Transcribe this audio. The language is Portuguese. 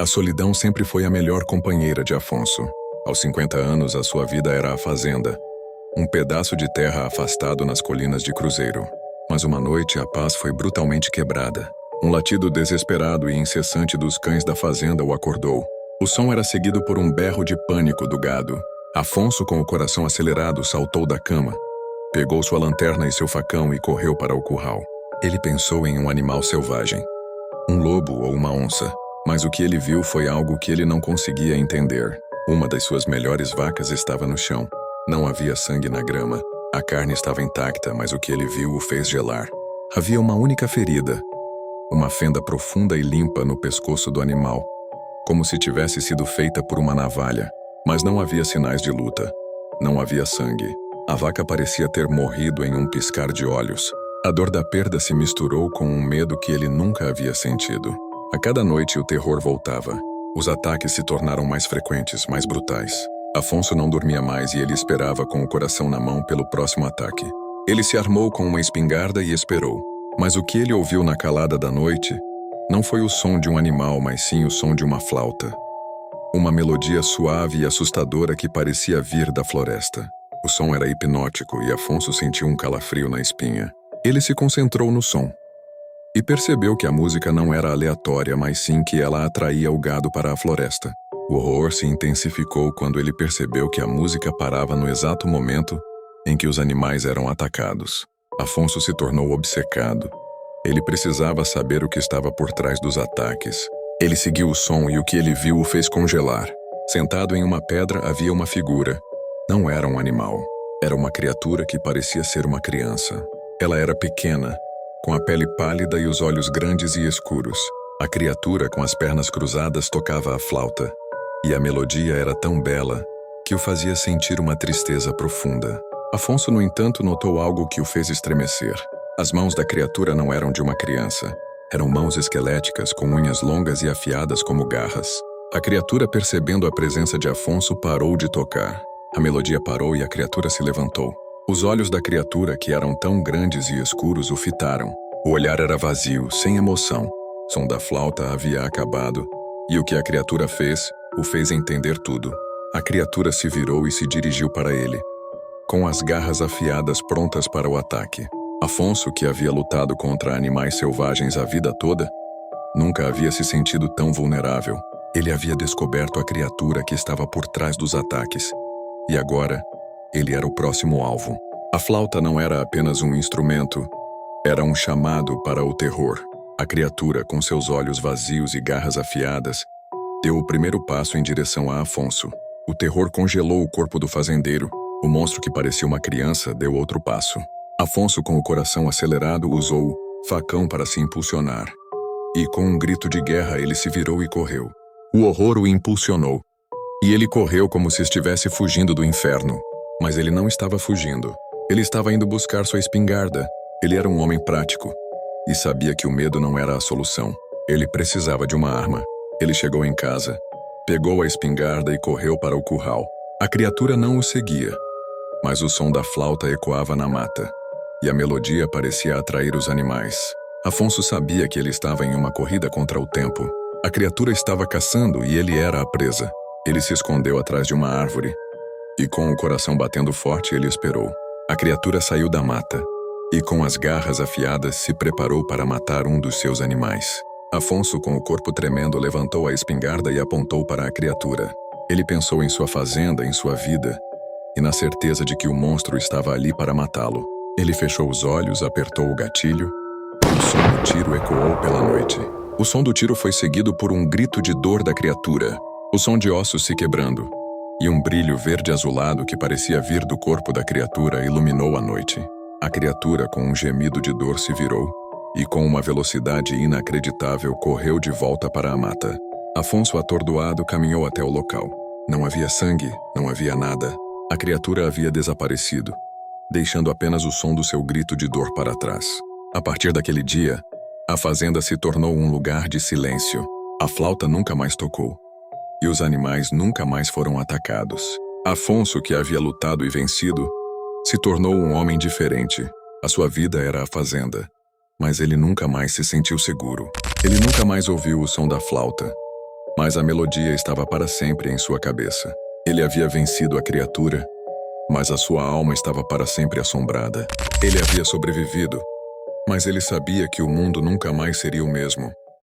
A solidão sempre foi a melhor companheira de Afonso. Aos 50 anos, a sua vida era a fazenda, um pedaço de terra afastado nas colinas de Cruzeiro. Mas uma noite a paz foi brutalmente quebrada. Um latido desesperado e incessante dos cães da fazenda o acordou. O som era seguido por um berro de pânico do gado. Afonso, com o coração acelerado, saltou da cama, pegou sua lanterna e seu facão e correu para o curral. Ele pensou em um animal selvagem, um lobo ou uma onça, mas o que ele viu foi algo que ele não conseguia entender. Uma das suas melhores vacas estava no chão. Não havia sangue na grama. A carne estava intacta, mas o que ele viu o fez gelar. Havia uma única ferida, uma fenda profunda e limpa no pescoço do animal, como se tivesse sido feita por uma navalha. Mas não havia sinais de luta. Não havia sangue. A vaca parecia ter morrido em um piscar de olhos. A dor da perda se misturou com um medo que ele nunca havia sentido. A cada noite o terror voltava. Os ataques se tornaram mais frequentes, mais brutais. Afonso não dormia mais e ele esperava com o coração na mão pelo próximo ataque. Ele se armou com uma espingarda e esperou. Mas o que ele ouviu na calada da noite não foi o som de um animal, mas sim o som de uma flauta. Uma melodia suave e assustadora que parecia vir da floresta. O som era hipnótico e Afonso sentiu um calafrio na espinha. Ele se concentrou no som e percebeu que a música não era aleatória, mas sim que ela atraía o gado para a floresta. O horror se intensificou quando ele percebeu que a música parava no exato momento em que os animais eram atacados. Afonso se tornou obcecado. Ele precisava saber o que estava por trás dos ataques. Ele seguiu o som e o que ele viu o fez congelar. Sentado em uma pedra havia uma figura. Não era um animal. Era uma criatura que parecia ser uma criança. Ela era pequena, com a pele pálida e os olhos grandes e escuros. A criatura, com as pernas cruzadas, tocava a flauta. E a melodia era tão bela que o fazia sentir uma tristeza profunda. Afonso, no entanto, notou algo que o fez estremecer. As mãos da criatura não eram de uma criança. Eram mãos esqueléticas, com unhas longas e afiadas como garras. A criatura, percebendo a presença de Afonso, parou de tocar. A melodia parou e a criatura se levantou. Os olhos da criatura, que eram tão grandes e escuros, o fitaram. O olhar era vazio, sem emoção. O som da flauta havia acabado, e o que a criatura fez, o fez entender tudo. A criatura se virou e se dirigiu para ele, com as garras afiadas prontas para o ataque. Afonso, que havia lutado contra animais selvagens a vida toda, nunca havia se sentido tão vulnerável. Ele havia descoberto a criatura que estava por trás dos ataques. E agora, ele era o próximo alvo. A flauta não era apenas um instrumento, era um chamado para o terror. A criatura, com seus olhos vazios e garras afiadas, deu o primeiro passo em direção a Afonso. O terror congelou o corpo do fazendeiro. O monstro, que parecia uma criança, deu outro passo. Afonso, com o coração acelerado, usou o facão para se impulsionar. E com um grito de guerra, ele se virou e correu. O horror o impulsionou. E ele correu como se estivesse fugindo do inferno. Mas ele não estava fugindo. Ele estava indo buscar sua espingarda. Ele era um homem prático. E sabia que o medo não era a solução. Ele precisava de uma arma. Ele chegou em casa, pegou a espingarda e correu para o curral. A criatura não o seguia, mas o som da flauta ecoava na mata. E a melodia parecia atrair os animais. Afonso sabia que ele estava em uma corrida contra o tempo. A criatura estava caçando e ele era a presa. Ele se escondeu atrás de uma árvore. E com o coração batendo forte, ele esperou. A criatura saiu da mata. E com as garras afiadas, se preparou para matar um dos seus animais. Afonso, com o corpo tremendo, levantou a espingarda e apontou para a criatura. Ele pensou em sua fazenda, em sua vida, e na certeza de que o monstro estava ali para matá-lo. Ele fechou os olhos, apertou o gatilho, e o som do tiro ecoou pela noite. O som do tiro foi seguido por um grito de dor da criatura, o som de ossos se quebrando, e um brilho verde-azulado que parecia vir do corpo da criatura iluminou a noite. A criatura, com um gemido de dor, se virou, e com uma velocidade inacreditável correu de volta para a mata. Afonso, atordoado, caminhou até o local. Não havia sangue, não havia nada. A criatura havia desaparecido, deixando apenas o som do seu grito de dor para trás. A partir daquele dia, a fazenda se tornou um lugar de silêncio. A flauta nunca mais tocou, e os animais nunca mais foram atacados. Afonso, que havia lutado e vencido, se tornou um homem diferente. A sua vida era a fazenda. Mas ele nunca mais se sentiu seguro. Ele nunca mais ouviu o som da flauta. Mas a melodia estava para sempre em sua cabeça. Ele havia vencido a criatura, mas a sua alma estava para sempre assombrada. Ele havia sobrevivido, mas ele sabia que o mundo nunca mais seria o mesmo.